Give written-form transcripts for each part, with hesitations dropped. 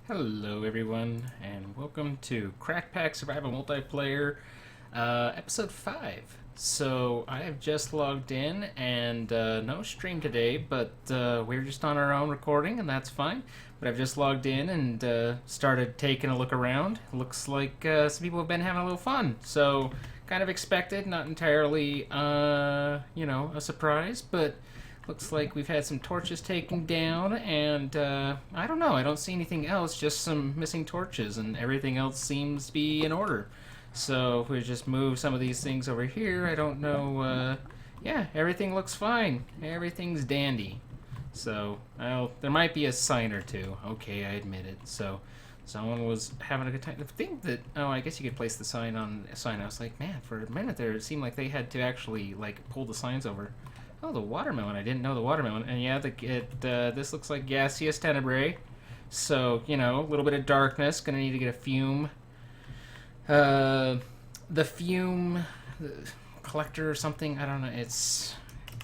Hello everyone, and welcome to CrackPack Survival Multiplayer, Episode 5. So, I have just logged in, and no stream today, but we're just on our own recording, and that's fine. But I've just logged in and started taking a look around. Looks like some people have been having a little fun, so kind of expected, not entirely, a surprise, but looks like we've had some torches taken down, and I don't know, I don't see anything else, just some missing torches, and everything else seems to be in order. So if we just move some of these things over here, I don't know, yeah, everything looks fine. Everything's dandy. So, there might be a sign or two. Okay, I admit it. So, someone was having a good time. The thing that, I guess you could place the sign on a sign. I was like, man, for a minute there, it seemed like they had to actually, pull the signs over. Oh, the watermelon. I didn't know the watermelon. And yeah, this looks like gaseous tenebrae. So, a little bit of darkness. Gonna need to get a fume. The fume collector or something. I don't know.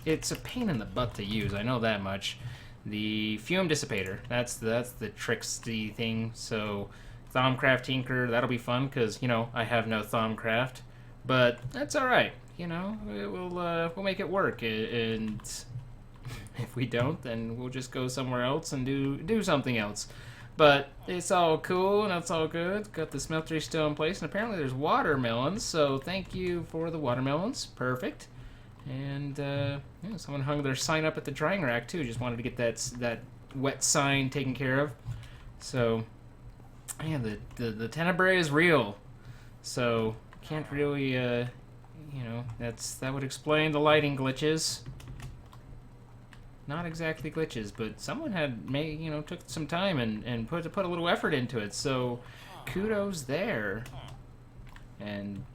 It's a pain in the butt to use. I know that much. The fume dissipator. That's the tricksy thing. So, Thaumcraft Tinker. That'll be fun because, I have no Thaumcraft. But that's alright. We'll make it work, and if we don't, then we'll just go somewhere else and do something else. But it's all cool and that's all good. Got the smeltery still in place, and apparently there's watermelons. So thank you for the watermelons. Perfect. And someone hung their sign up at the drying rack too. Just wanted to get that wet sign taken care of. So yeah, the tenebrae is real. So can't really. That would explain the lighting glitches. Not exactly glitches, but someone had took some time and put a little effort into it. So, kudos there. And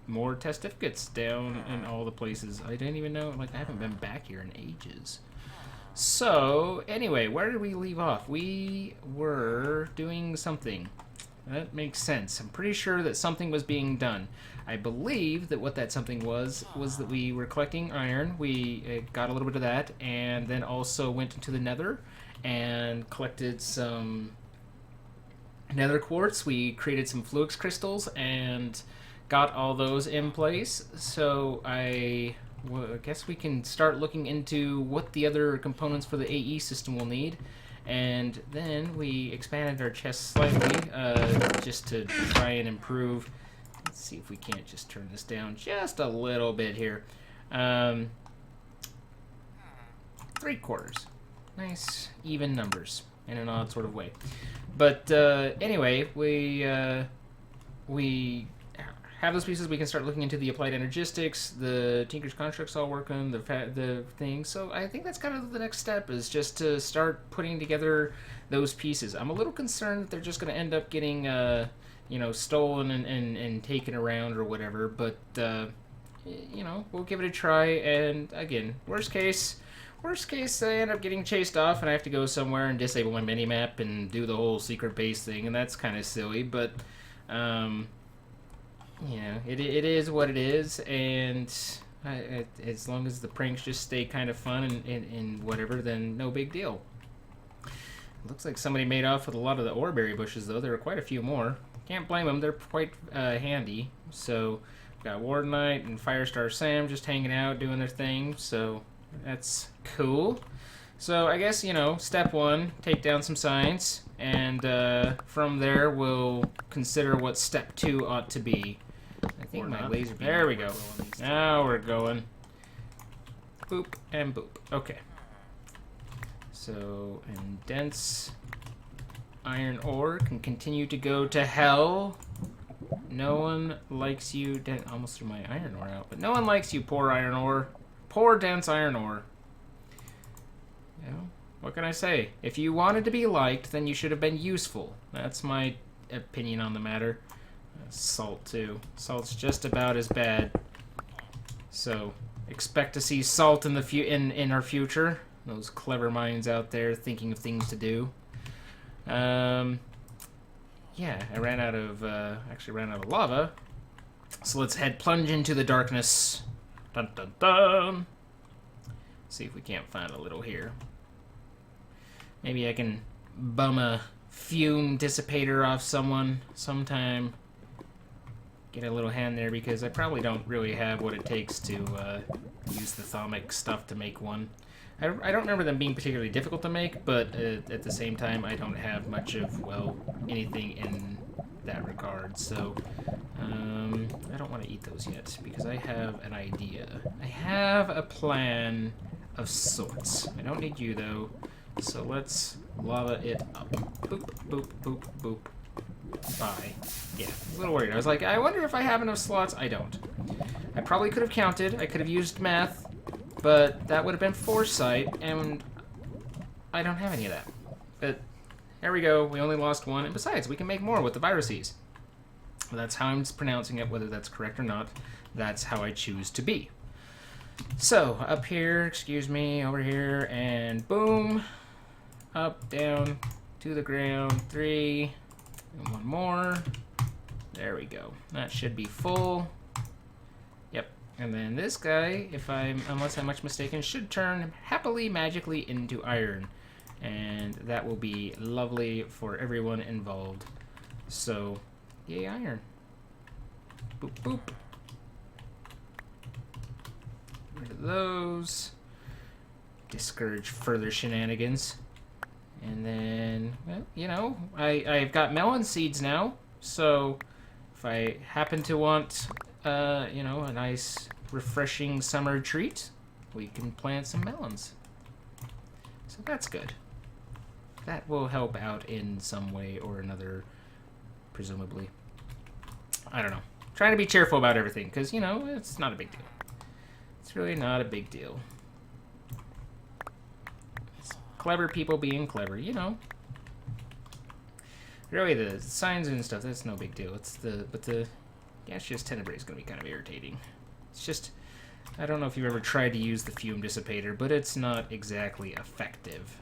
more testificates down in all the places. I didn't even know. I haven't been back here in ages. So, anyway, where did we leave off? We were doing something. That makes sense. I'm pretty sure that something was being done. I believe that what that something was that we were collecting iron. We got a little bit of that, and then also went into the nether and collected some nether quartz. We created some flux crystals and got all those in place. So I guess we can start looking into what the other components for the AE system will need. And then we expanded our chest slightly, just to try and improve. Let's see if we can't just turn this down just a little bit here. 3/4. Nice, even numbers in an odd sort of way. But anyway, we have those pieces. We can start looking into the applied energistics, the Tinker's constructs all working, the thing. So I think that's kind of the next step, is just to start putting together those pieces. I'm a little concerned that they're just going to end up getting, stolen and taken around or whatever. But, we'll give it a try. And again, worst case, I end up getting chased off and I have to go somewhere and disable my minimap and do the whole secret base thing. And that's kind of silly, but, it is what it is, and as long as the pranks just stay kind of fun and whatever, then no big deal. Looks like somebody made off with a lot of the oreberry bushes, though. There are quite a few more. Can't blame them. They're quite handy. So, got Wardenite and Firestar Sam just hanging out, doing their thing. So, that's cool. So, I guess, step one, take down some signs. And from there, we'll consider what step 2 ought to be. I think my laser beam. There we go. Now we're going. Boop and boop. Okay. So, and dense iron ore can continue to go to hell. No one likes you. Almost threw my iron ore out, but no one likes you, poor iron ore. Poor dense iron ore. What can I say? If you wanted to be liked, then you should have been useful. That's my opinion on the matter. Salt, too. Salt's just about as bad. So, expect to see salt in in our future. Those clever minds out there thinking of things to do. Yeah, I ran out of lava. So let's head plunge into the darkness. Dun dun dun. See if we can't find a little here. Maybe I can bum a fume dissipator off someone sometime. Get a little hand there, because I probably don't really have what it takes to use the thermic stuff to make one. I don't remember them being particularly difficult to make, but at the same time, I don't have much of, well, anything in that regard. So I don't want to eat those yet, because I have an idea. I have a plan of sorts. I don't need you, though. So let's lava it up. Boop, boop, boop, boop. Bye. Yeah, a little worried. I was like, I wonder if I have enough slots. I don't. I probably could have counted. I could have used math, but that would have been foresight, and I don't have any of that. But there we go. We only lost one, and besides, we can make more with the viruses. Well, that's how I'm pronouncing it, whether that's correct or not. That's how I choose to be. So, up here, excuse me, over here, and boom. Up, down, to the ground, 3, and one more. There we go. That should be full. Yep. And then this guy, unless I'm much mistaken, should turn happily, magically into iron. And that will be lovely for everyone involved. So, yay iron. Boop, boop. Rid of those. Discourage further shenanigans. And then, well, you know, I've got melon seeds now, so if I happen to want, you know, a nice, refreshing summer treat, we can plant some melons. So that's good. That will help out in some way or another, presumably. I don't know. Trying to be cheerful about everything, because, you know, it's not a big deal. It's really not a big deal. Clever people being clever, you know. Really, the signs and stuff, that's no big deal. But the gaseous tenebrae is going to be kind of irritating. It's just, I don't know if you've ever tried to use the fume dissipator, but it's not exactly effective.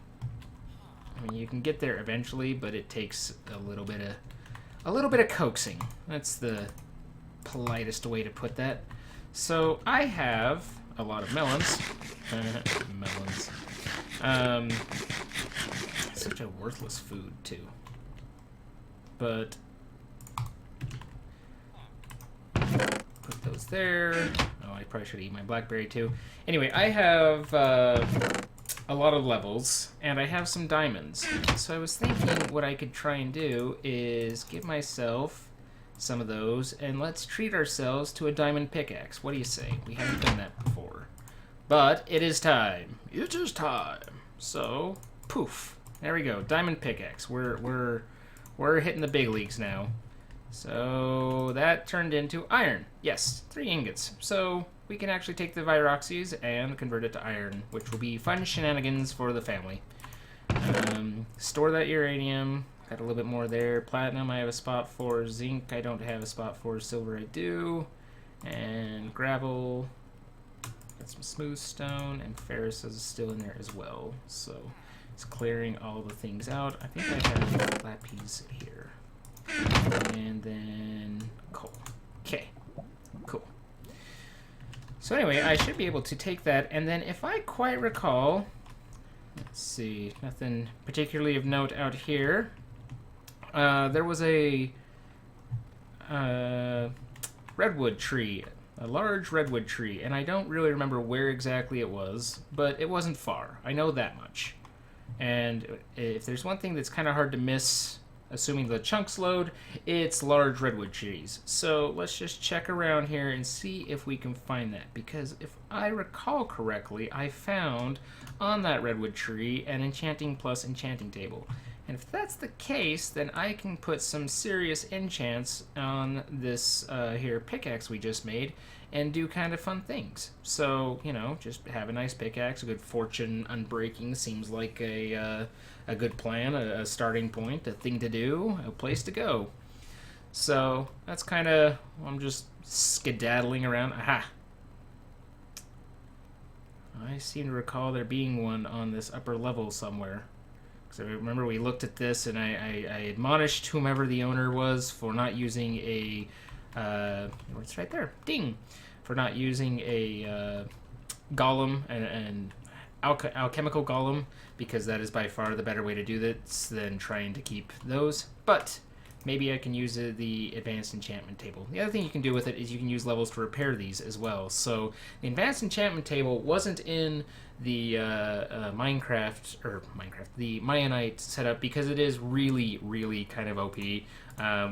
I mean, you can get there eventually, but it takes a little bit of coaxing. That's the politest way to put that. So I have a lot of melons. Melons. Such a worthless food, too. But put those there. Oh, I probably should eat my blackberry, too. Anyway, I have a lot of levels, and I have some diamonds. So I was thinking what I could try and do is give myself some of those, and let's treat ourselves to a diamond pickaxe. What do you say? We haven't done that before. But it is time. It is time. So, poof. There we go. Diamond pickaxe. We're hitting the big leagues now. So that turned into iron. Yes, 3 ingots. So we can actually take the viroxes and convert it to iron, which will be fun shenanigans for the family. Store that uranium. Got a little bit more there. Platinum I have a spot for. Zinc I don't have a spot for. Silver I do. And gravel. Got some smooth stone, and ferrous is still in there as well. So it's clearing all the things out. I think I have lapis here. And then coal. Okay, cool. So anyway, I should be able to take that, and then if I quite recall, let's see, nothing particularly of note out here. There was a redwood tree. A large redwood tree, and I don't really remember where exactly it was, but it wasn't far. I know that much. And if there's one thing that's kind of hard to miss, assuming the chunks load, it's large redwood trees. So let's just check around here and see if we can find that, because if I recall correctly, I found on that redwood tree an enchanting plus enchanting table. And if that's the case, then I can put some serious enchants on this here pickaxe we just made and do kind of fun things. So, you know, just have a nice pickaxe. A good fortune unbreaking seems like a good plan, a starting point, a thing to do, a place to go. So that's kind of, I'm just skedaddling around. Aha! I seem to recall there being one on this upper level somewhere. So remember we looked at this and I admonished whomever the owner was for not using a, it's right there, ding, for not using a golem and alchemical golem, because that is by far the better way to do this than trying to keep those. But maybe I can use the advanced enchantment table. The other thing you can do with it is you can use levels to repair these as well. So the advanced enchantment table wasn't in the the Mayanite setup, because it is really, really kind of OP,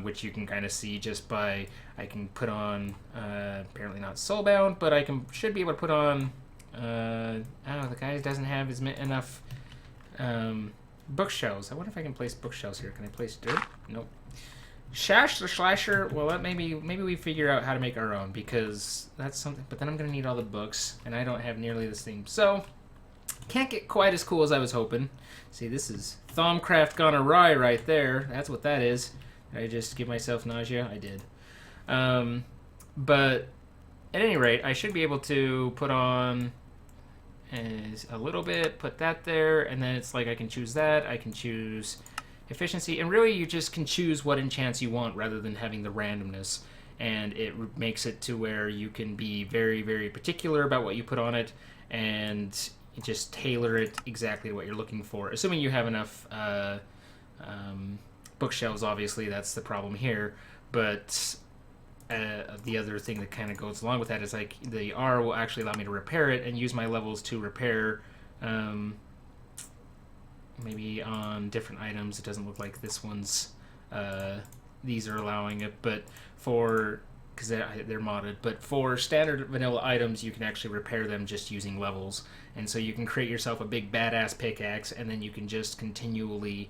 which you can kind of see just by, I can put on, apparently not soulbound, but should be able to put on, oh, the guy doesn't have enough bookshelves. I wonder if I can place bookshelves here. Can I place dirt? Nope. Shash the Slasher, well, maybe we figure out how to make our own, because that's something, but then I'm going to need all the books, and I don't have nearly this thing. So, can't get quite as cool as I was hoping. See, this is Thaumcraft gone awry right there. That's what that is. Did I just give myself nausea? I did. But, at any rate, I should be able to put on a little bit, put that there, and then it's like I can choose that, I can choose efficiency, and really you just can choose what enchants you want rather than having the randomness, and it makes it to where you can be very, very particular about what you put on it, and just tailor it exactly to what you're looking for, assuming you have enough bookshelves. Obviously that's the problem here, but the other thing that kind of goes along with that is like the R will actually allow me to repair it and use my levels to repair, maybe on different items. It doesn't look like this one's, these are allowing it, but because they're modded, but for standard vanilla items you can actually repair them just using levels, and so you can create yourself a big badass pickaxe, and then you can just continually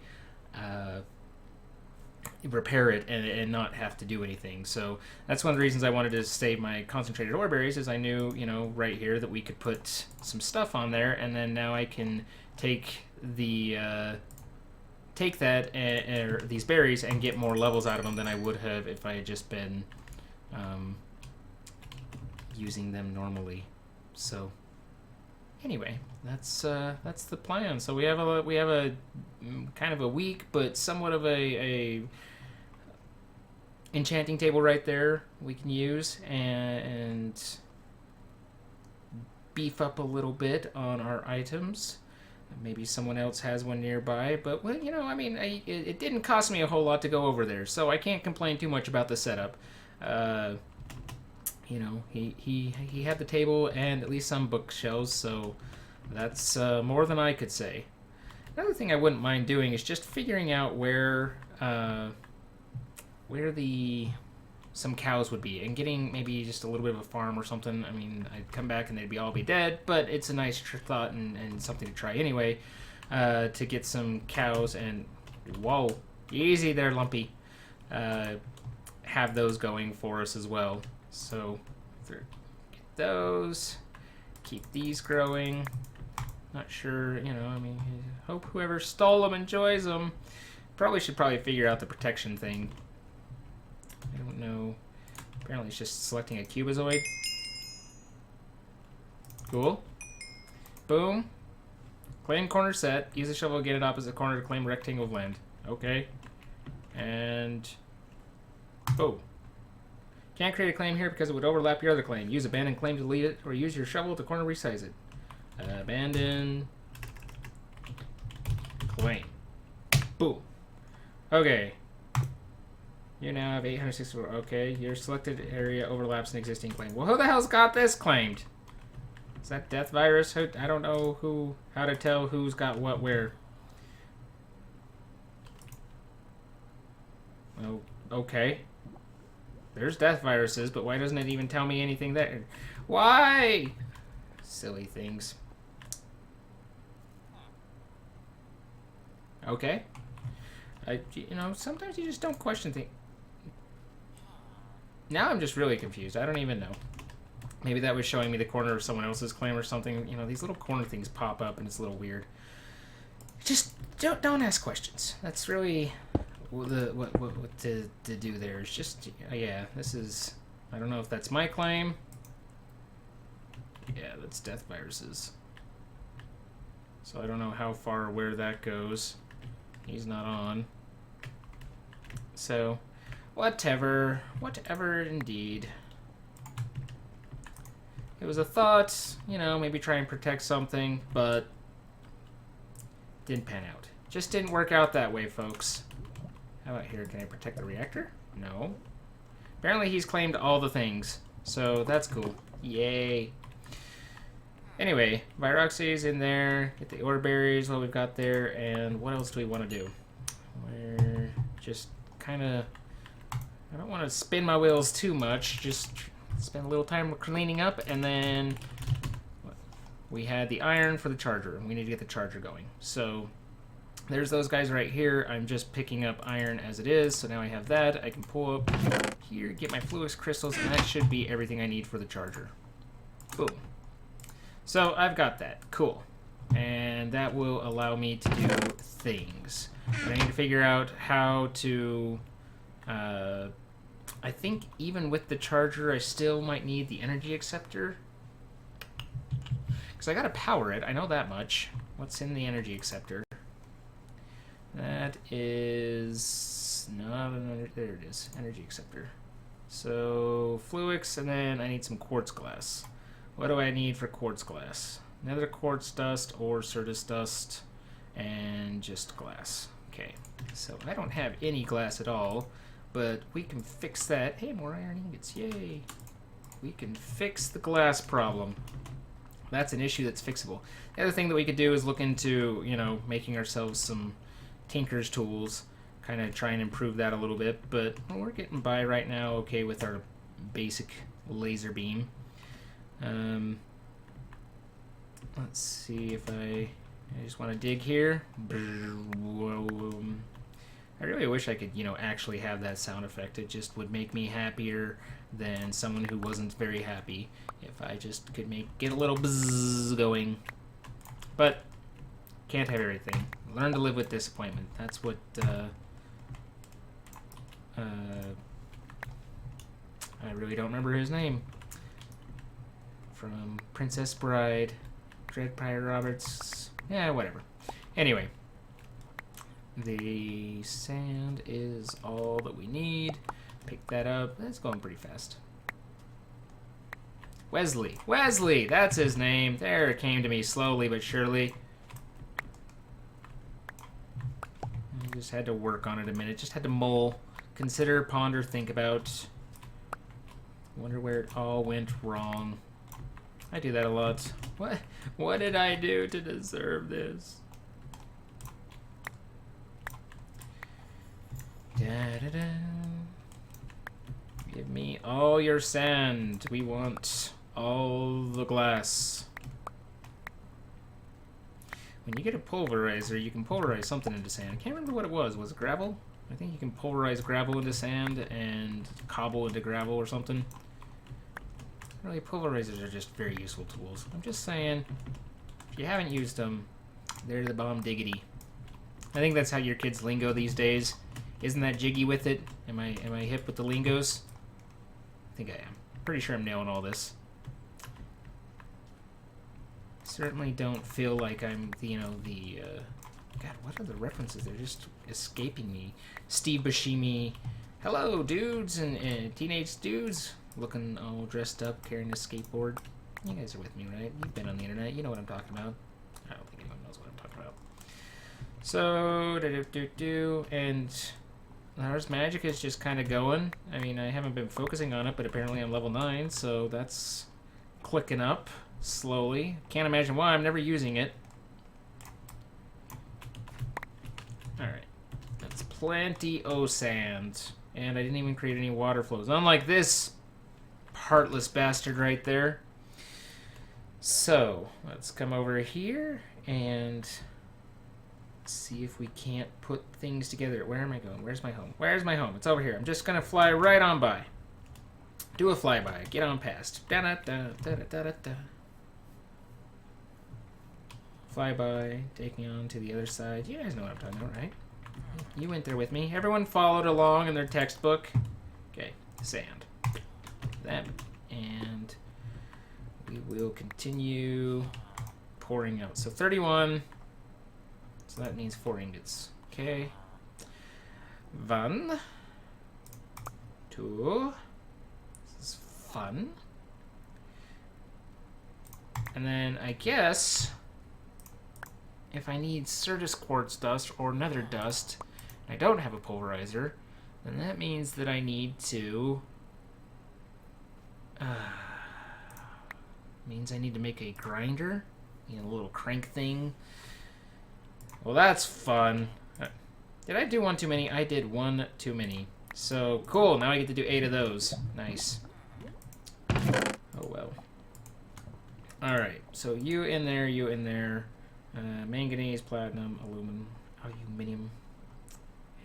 repair it and not have to do anything. So that's one of the reasons I wanted to save my concentrated ore berries, is I knew, right here that we could put some stuff on there, and then now I can take that or these berries and get more levels out of them than I would have if I had just been using them normally. So anyway, that's the plan. So we have a kind of a weak but somewhat of a enchanting table right there we can use and beef up a little bit on our items. Maybe someone else has one nearby, but well, it didn't cost me a whole lot to go over there, so I can't complain too much about the setup. He had the table and at least some bookshelves, so that's more than I could say. Another thing I wouldn't mind doing is just figuring out where some cows would be, and getting maybe just a little bit of a farm or something. I mean, I'd come back and they'd all be dead, but it's a nice thought and something to try anyway, to get some cows and, whoa, easy there, Lumpy, have those going for us as well. So, get those, keep these growing. Not sure, hope whoever stole them enjoys them. Should figure out the protection thing. I don't know. Apparently it's just selecting a cubozoid. Cool. Boom. Claim corner set. Use the shovel again at opposite corner to claim rectangle of land. Okay. And... oh. Can't create a claim here because it would overlap your other claim. Use abandoned claim to delete it, or use your shovel to corner resize it. Abandon... claim. Boom. Okay. You now have 864. Okay, your selected area overlaps an existing claim. Well, who the hell's got this claimed? Is that Death Virus? I don't know how to tell who's got what where. Oh, okay. There's Death Viruses, but why doesn't it even tell me anything there? Why? Silly things. Okay. Sometimes you just don't question things. Now I'm just really confused. I don't even know. Maybe that was showing me the corner of someone else's claim or something. These little corner things pop up and it's a little weird. Just don't ask questions. That's really what to do there. It's just, yeah, this is, I don't know if that's my claim. Yeah, that's Death Viruses. So I don't know how far or where that goes. He's not on. So, whatever indeed. It was a thought, you know, maybe try and protect something, but didn't pan out. Just didn't work out that way, folks. How about here? Can I protect the reactor? No. Apparently he's claimed all the things, so that's cool. Yay. Anyway, Viroxy's in there. Get the ore berries while we've got there, and what else do we want to do? We're just kind of... I don't want to spin my wheels too much, just spend a little time cleaning up, and then we had the iron for the charger, and we need to get the charger going. So there's those guys right here. I'm just picking up iron as it is, so now I have that. I can pull up here, get my fluix crystals, and that should be everything I need for the charger. Boom. So I've got that. Cool. And that will allow me to do things. But I need to figure out how to... I think even with the charger, I still might need the energy acceptor. Because I gotta power it, I know that much. What's in the energy acceptor? That is not an there it is, energy acceptor. So fluix, and then I need some quartz glass. What do I need for quartz glass? Another quartz dust or Certus dust, and just glass. Okay, so I don't have any glass at all, but we can fix that. Hey, more iron ingots, yay! We can fix the glass problem. That's an issue that's fixable. The other thing that we could do is look into, you know, making ourselves some tinker's tools, kind of try and improve that a little bit, but we're getting by right now okay with our basic laser beam. Let's see if I just want to dig here. I really wish I could, you know, actually have that sound effect. It just would make me happier than someone who wasn't very happy if I just could get a little buzz going. But can't have everything. Learn to live with disappointment. That's what I really don't remember his name. From Princess Bride, Dread Pirate Roberts. Yeah, whatever. Anyway, the sand is all that we need. Pick that up. That's going pretty fast. Wesley. Wesley! That's his name. There, it came to me slowly but surely. I just had to work on it a minute. Just had to mull, consider, ponder, think about. Wonder where it all went wrong. I do that a lot. What did I do to deserve this? Da-da-da. Give me all your sand. We want all the glass. When you get a pulverizer, you can pulverize something into sand. I can't remember what it was. Was it gravel? I think you can pulverize gravel into sand and cobble into gravel or something. Really, pulverizers are just very useful tools. I'm just saying, if you haven't used them, they're the bomb diggity. I think that's how your kids lingo these days. Isn't that jiggy with it? Am I hip with the lingos? I think I am. Pretty sure I'm nailing all this. Certainly don't feel like I'm, you know, the, God, what are the references? They're just escaping me. Steve Buscemi. Hello, dudes and teenage dudes. Looking all dressed up, carrying a skateboard. You guys are with me, right? You've been on the internet. You know what I'm talking about. I don't think anyone knows what I'm talking about. So, and Ars Magic is just kind of going. I mean, I haven't been focusing on it, but apparently I'm level 9, so that's clicking up slowly. Can't imagine why. I'm never using it. Alright. That's plenty o sand. And I didn't even create any water flows. Unlike this heartless bastard right there. So, let's come over here and see if we can't put things together. Where am I going? Where's my home? Where's my home? It's over here. I'm just gonna fly right on by. Do a flyby. Get on past. Da-da-da-da-da-da-da. Flyby, taking on to the other side. You guys know what I'm talking about, right? You went there with me. Everyone followed along in their textbook. Okay, sand. That, and we will continue pouring out. So 31. So that means 4 ingots. Okay. 1, 2. This is fun. And then I guess if I need Certus quartz dust or nether dust, and I don't have a pulverizer, then that means that I need to... means I need to make a grinder, a little crank thing. Well, that's fun. Did I do one too many? I did one too many. So, cool. Now I get to do 8 of those. Nice. Oh, well. Alright, so you in there, you in there. Manganese, platinum, aluminum,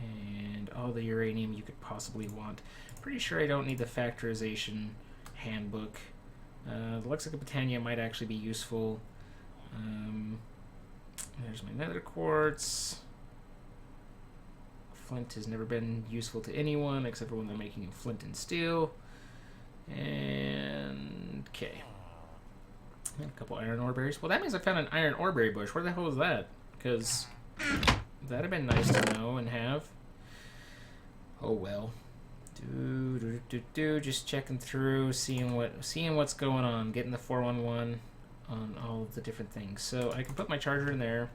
and all the uranium you could possibly want. Pretty sure I don't need the factorization handbook. The Lexica Britannia might actually be useful. There's my nether quartz. Flint has never been useful to anyone except for when they're making flint and steel. And okay. And a couple iron ore berries. Well, that means I found an iron ore berry bush. Where the hell was that? Because that'd have been nice to know and have. Oh well. Just checking through, seeing what's going on, getting the 411 on all the different things. So I can put my charger in there,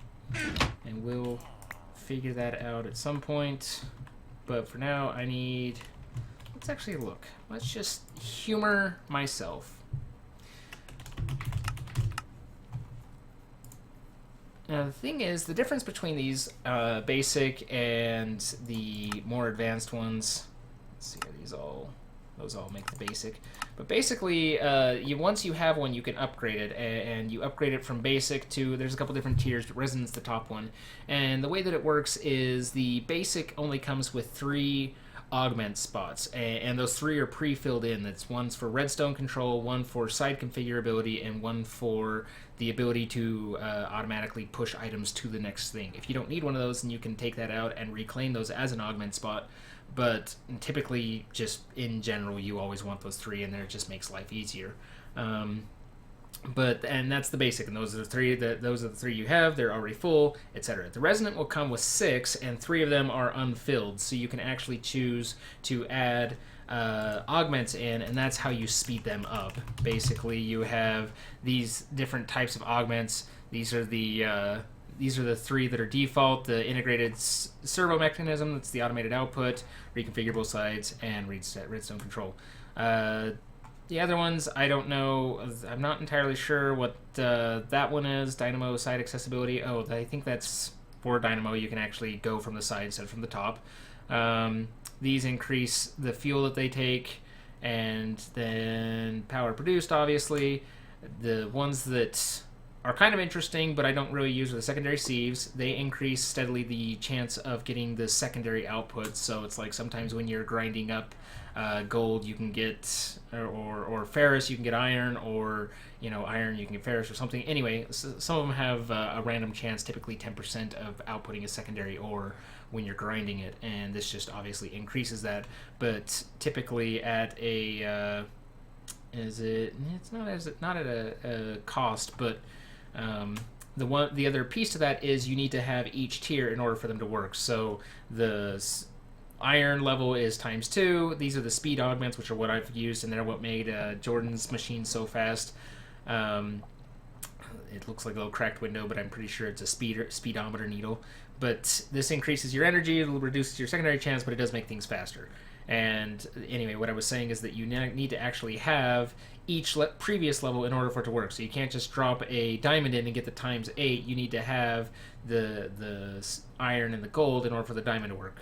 and we'll figure that out at some point. But for now, I need. Let's actually look. Let's just humor myself. Now, the thing is, the difference between these basic and the more advanced ones, let's see, those all make the basic. But basically, once you have one, you can upgrade it, and you upgrade it from basic to, there's a couple different tiers, but Resonant's the top one. And the way that it works is the basic only comes with 3 augment spots, and those 3 are pre-filled in. That's one's for redstone control, one for side configurability, and one for the ability to automatically push items to the next thing. If you don't need one of those, then you can take that out and reclaim those as an augment spot. But typically, just in general, you always want those 3 in there. It just makes life easier. And that's the basic, and those are the 3 you have. They're already full, etc. The resonant will come with 6, and 3 of them are unfilled, so you can actually choose to add augments in, and that's how you speed them up. Basically, you have these different types of augments. These are the 3 that are default: the integrated servo mechanism, that's the automated output, reconfigurable sides, and redstone control. The other ones, I don't know. I'm not entirely sure what that one is. Dynamo side accessibility. Oh, I think that's for Dynamo. You can actually go from the side instead of from the top. These increase the fuel that they take, and then power produced, obviously. The ones that are kind of interesting, but I don't really use, are the secondary sieves. They increase steadily the chance of getting the secondary output. So it's like sometimes when you're grinding up gold, you can get, or ferrous, you can get iron, or iron, you can get ferrous or something. Anyway, some of them have a random chance, typically 10% of outputting a secondary ore when you're grinding it, and this just obviously increases that. But typically at a it's not at a cost, but the other piece to that is you need to have each tier in order for them to work. So the iron level is ×2. These are the speed augments, which are what I've used, and they're what made Jordan's machine so fast. It looks like a little cracked window, but I'm pretty sure it's a speedometer needle. But this increases your energy, it reduces your secondary chance, but it does make things faster. And anyway, what I was saying is that you need to actually have each previous level in order for it to work. So you can't just drop a diamond in and get the ×8. You need to have the iron and the gold in order for the diamond to work.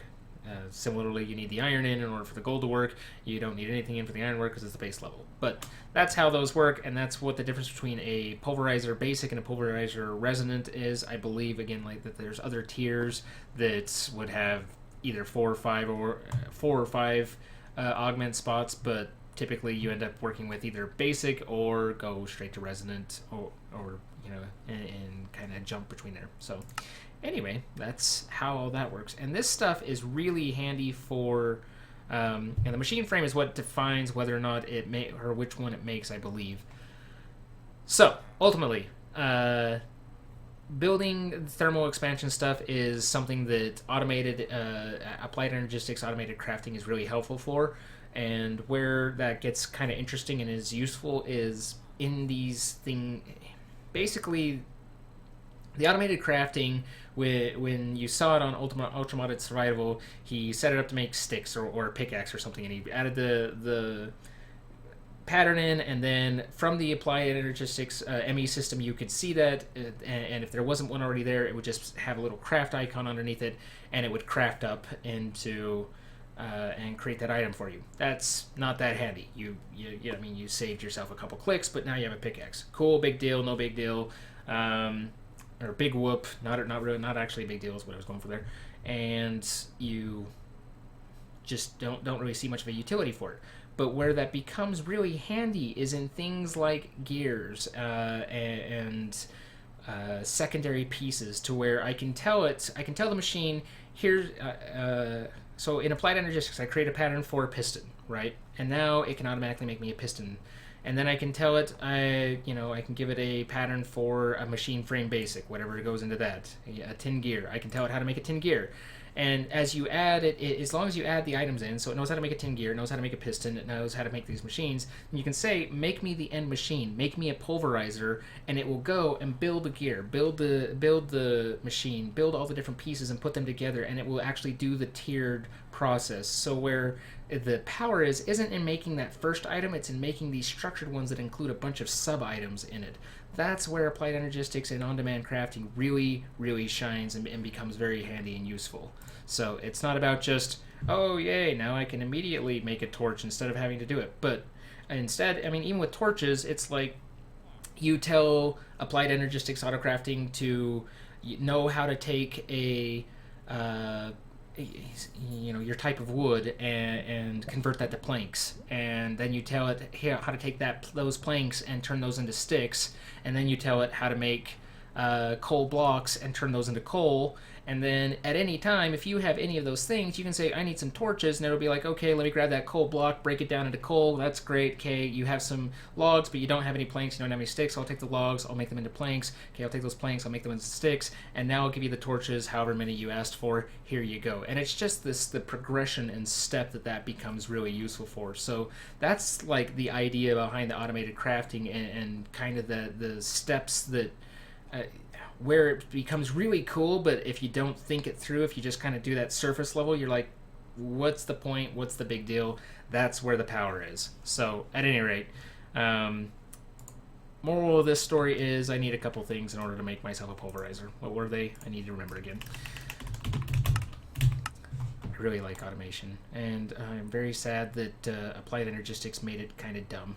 Similarly, you need the iron in order for the gold to work. You don't need anything in for the iron work because it's the base level. But that's how those work, and that's what the difference between a pulverizer basic and a pulverizer resonant is. I believe, again, like that there's other tiers that would have either 4 or 5 augment spots, but typically you end up working with either basic or go straight to resonant, or and kind of jump between there. So anyway, that's how all that works. And this stuff is really handy for, and the machine frame is what defines whether or not it or which one it makes, I believe. So ultimately, building thermal expansion stuff is something that automated, applied energistics, automated crafting is really helpful for. And where that gets kind of interesting and is useful is in these basically the automated crafting, when you saw it on Ultramodded Survival, he set it up to make sticks or a pickaxe or something, and he added the pattern in, and then from the Applied Energistics ME system, you could see that, and if there wasn't one already there, it would just have a little craft icon underneath it, and it would craft up into and create that item for you. That's not that handy. I mean, you saved yourself a couple clicks, but now you have a pickaxe. Cool, big deal, no big deal. Or big whoop, not actually a big deal is what I was going for there, and you just don't really see much of a utility for it. But where that becomes really handy is in things like gears and secondary pieces, to where I can tell the machine here. So in Applied Energistics, I create a pattern for a piston, right? And now it can automatically make me a piston. And then I can tell it, I can give it a pattern for a machine frame basic, whatever goes into that, a tin gear. I can tell it how to make a tin gear. And as you add it, as long as you add the items in, so it knows how to make a tin gear, it knows how to make a piston, it knows how to make these machines, you can say, make me the end machine, make me a pulverizer, and it will go and build the gear, build the machine, build all the different pieces and put them together, and it will actually do the tiered process. So where the power isn't in making that first item, it's in making these structured ones that include a bunch of sub-items in it. That's where Applied Energistics and on-demand crafting really, really shines and becomes very handy and useful. So it's not about just, oh yay, now I can immediately make a torch instead of having to do it. But instead, I mean, even with torches, it's like you tell Applied Energistics Autocrafting to know how to take a your type of wood and convert that to planks, and then you tell it how to take those planks and turn those into sticks, and then you tell it how to make coal blocks and turn those into coal. And then at any time, if you have any of those things, you can say, I need some torches, and it'll be like, okay, let me grab that coal block, break it down into coal. That's great. Okay, you have some logs, but you don't have any planks, you don't have any sticks. I'll take the logs, I'll make them into planks. Okay, I'll take those planks, I'll make them into sticks, and now I'll give you the torches, however many you asked for. Here you go. And it's just the progression and step that becomes really useful for. So that's like the idea behind the automated crafting and kind of the steps that... where it becomes really cool, but if you don't think it through, if you just kind of do that surface level, you're like, what's the point? What's the big deal? That's where the power is. So, at any rate, moral of this story is I need a couple things in order to make myself a pulverizer. What were they? I need to remember again. I really like automation, and I'm very sad that Applied Energistics made it kind of dumb.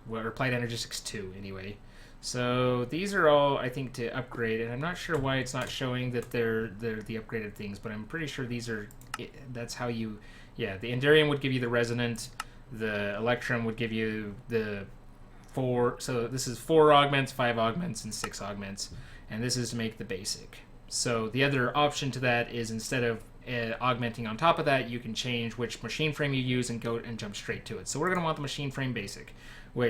Well, Applied Energistics 2, anyway. So these are all, I think, to upgrade, and I'm not sure why it's not showing that they're the upgraded things, but I'm pretty sure these are, that's how you, yeah, the Endurium would give you the Resonant, the Electrum would give you the 4, so this is 4 augments, 5 augments, and 6 augments, and this is to make the basic. So the other option to that is instead of augmenting on top of that, you can change which machine frame you use and go and jump straight to it. So we're going to want the machine frame basic,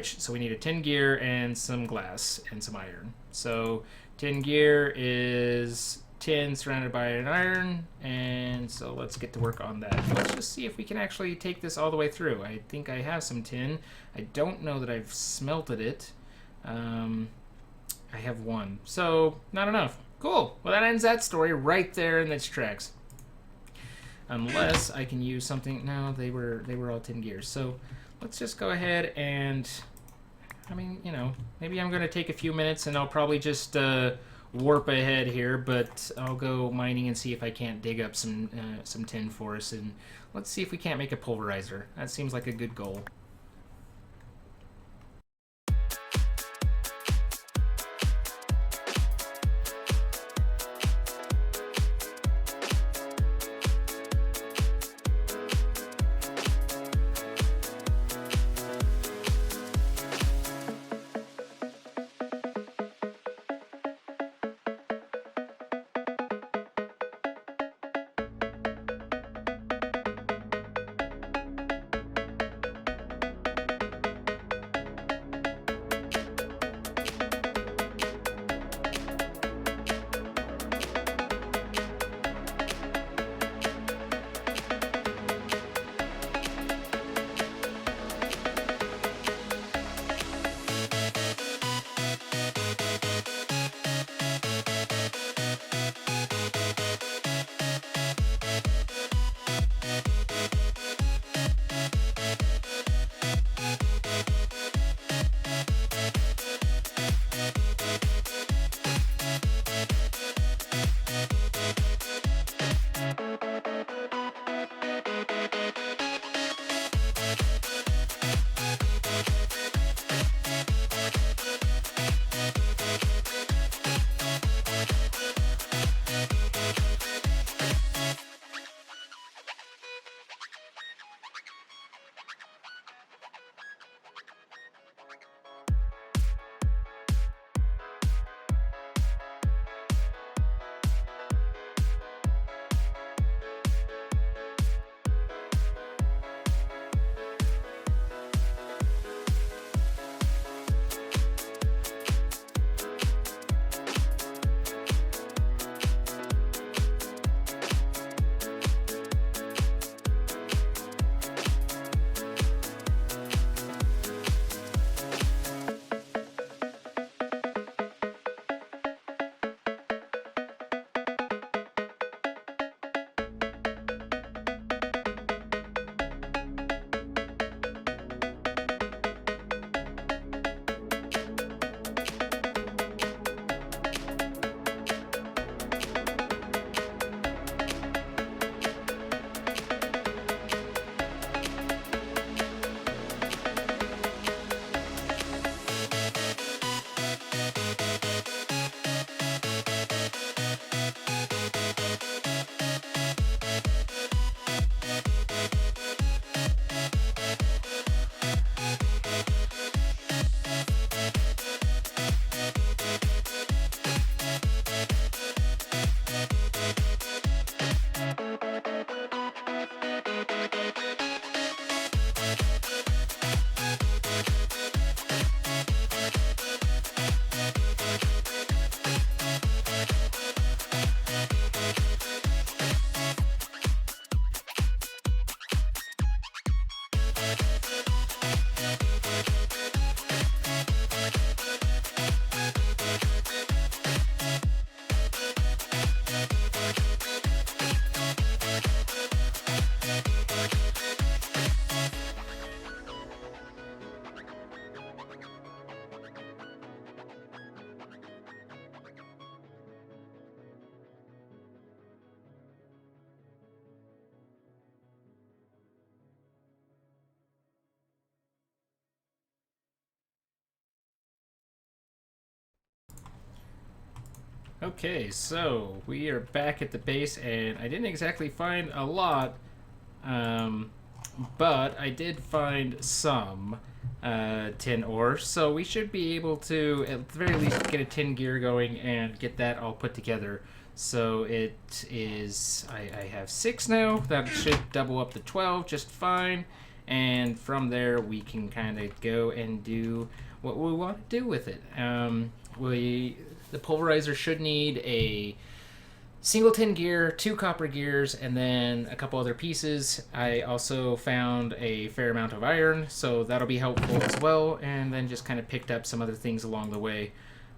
so we need a tin gear and some glass and some iron. So tin gear is tin surrounded by an iron, and so let's get to work on that. Let's just see if we can actually take this all the way through. I think I have some tin. I don't know that I've smelted it. I have 1, so not enough. Cool. Well, that ends that story right there in its tracks. Unless I can use something. No, they were all tin gears. So let's just go ahead and, I mean, maybe I'm going to take a few minutes and I'll probably just warp ahead here, but I'll go mining and see if I can't dig up some tin for us, and let's see if we can't make a pulverizer. That seems like a good goal. Okay, so we are back at the base, and I didn't exactly find a lot, but I did find some tin ore, so we should be able to, at the very least, get a tin gear going and get that all put together. So it is, I have 6 now. That should double up to 12 just fine, and from there we can kind of go and do what we want to do with it. The pulverizer should need a single tin gear, 2 copper gears, and then a couple other pieces. I also found a fair amount of iron, so that'll be helpful as well, and then just kind of picked up some other things along the way.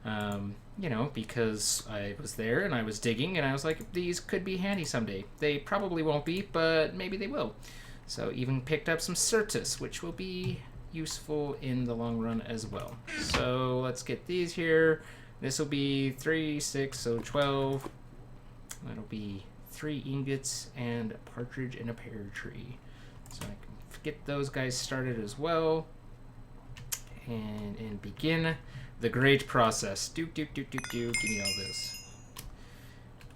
You know, because I was there and I was digging, and I was like, these could be handy someday. They probably won't be, but maybe they will. So even picked up some Certus, which will be useful in the long run as well. So let's get these here. This will be 3, 6, so 12. That'll be 3 ingots and a partridge in a pear tree. So I can get those guys started as well. And begin the great process. Give me all this.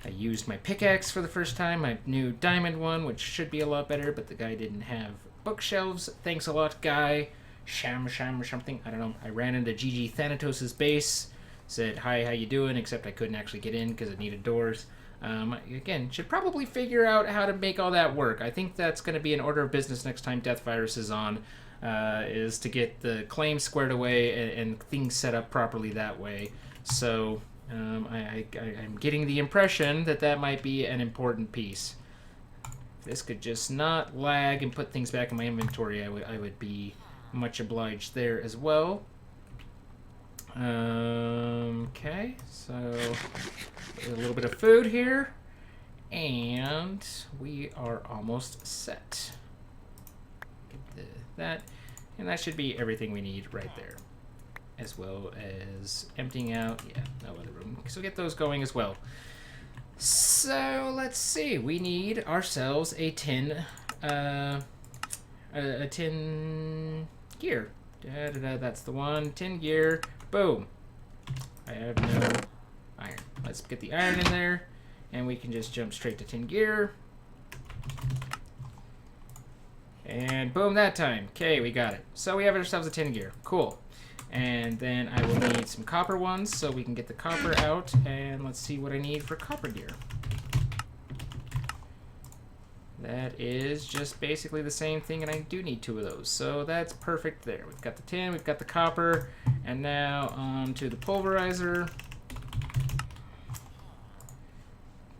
I used my pickaxe for the first time, my new diamond one, which should be a lot better, but the guy didn't have bookshelves. Thanks a lot, guy. Sham or something. I don't know. I ran into GG Thanatos' base. Said, hi, how you doing? Except I couldn't actually get in because it needed doors. Again, should probably figure out how to make all that work. I think that's going to be an order of business next time Death Virus is on, is to get the claim squared away and things set up properly that way. So I'm getting the impression that that might be an important piece. If this could just not lag and put things back in my inventory, I would be much obliged there as well. Okay, so a little bit of food here, and we are almost set. Get that, and that should be everything we need right there, as well as emptying out. Yeah, no other room, so get those going as well. So let's see, we need ourselves a tin gear. That's the one. Tin gear. Boom. I have no iron. Let's get the iron in there, and we can just jump straight to tin gear. And boom, that time. Okay, we got it. So we have ourselves a tin gear. Cool. And then I will need some copper ones, so we can get the copper out, and let's see what I need for copper gear. That is just basically the same thing, and I do need 2 of those. So that's perfect there. We've got the tin, we've got the copper, and now on to the pulverizer.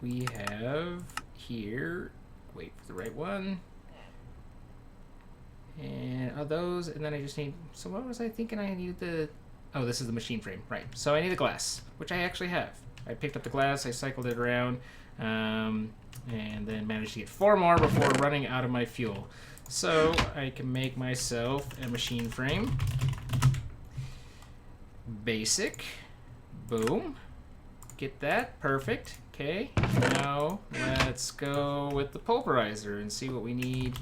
We have here, wait for the right one. And those, and then I just need, so what was I thinking I needed the, oh, this is the machine frame, right. So I need a glass, which I actually have. I picked up the glass, I cycled it around, and then managed to get 4 more before running out of my fuel. So I can make myself a machine frame. Basic. Boom. Get that. Perfect. Okay. Now let's go with the pulverizer and see what we need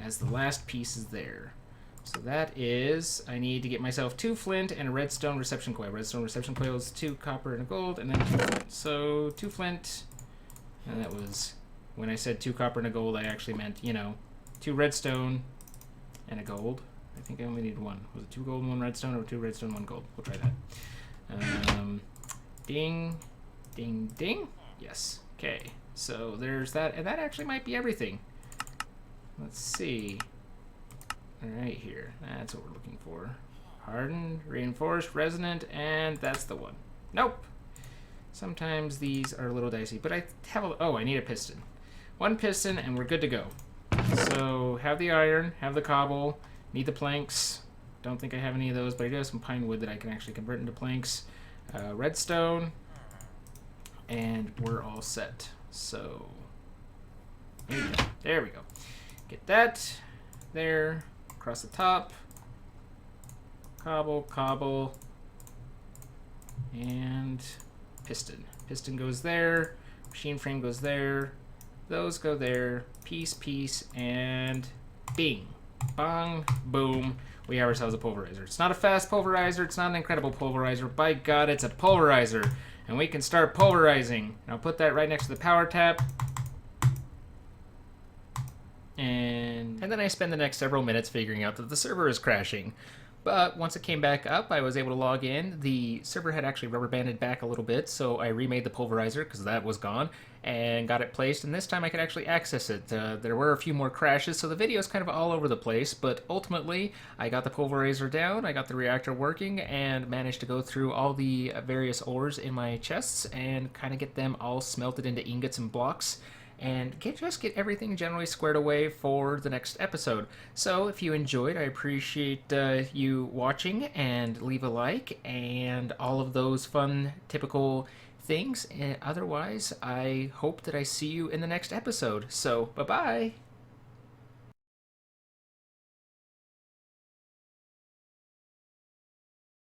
as the last piece is there. So that is, I need to get myself 2 flint and a redstone reception coil. Redstone reception coil is 2 copper and a gold, and then 2 flint. So 2 flint. And that was, when I said 2 copper and a gold, I actually meant, you know, 2 redstone and a gold. I think I only need 1. Was it 2 gold and 1 redstone, or 2 redstone, 1 gold? We'll try that. Ding, ding, ding. Yes. Okay. So there's that, and that actually might be everything. Let's see. Right here. That's what we're looking for. Hardened, reinforced, resonant, and that's the one. Nope. Sometimes these are a little dicey, but I have a, oh, I need a piston. 1 piston, and we're good to go. So, have the iron, have the cobble, need the planks. Don't think I have any of those, but I do have some pine wood that I can actually convert into planks. Redstone, and we're all set. So, there we go. Get that there, across the top. Cobble, cobble, and piston. Piston goes there, machine frame goes there, those go there, piece, and bing, bang, boom, we have ourselves a pulverizer. It's not a fast pulverizer, it's not an incredible pulverizer, by God, it's a pulverizer. and we can start pulverizing. And I'll put that right next to the power tap. And then I spend the next several minutes figuring out that the server is crashing. But once it came back up, I was able to log in. The server had actually rubber banded back a little bit, so I remade the pulverizer because that was gone and got it placed, and this time I could actually access it. There were a few more crashes, so the video is kind of all over the place, but ultimately I got the pulverizer down, I got the reactor working, and managed to go through all the various ores in my chests and kind of get them all smelted into ingots and blocks, and just get everything generally squared away for the next episode. So if you enjoyed, I appreciate you watching, and leave a like and all of those fun typical things. And otherwise, I hope that I see you in the next episode. So bye bye.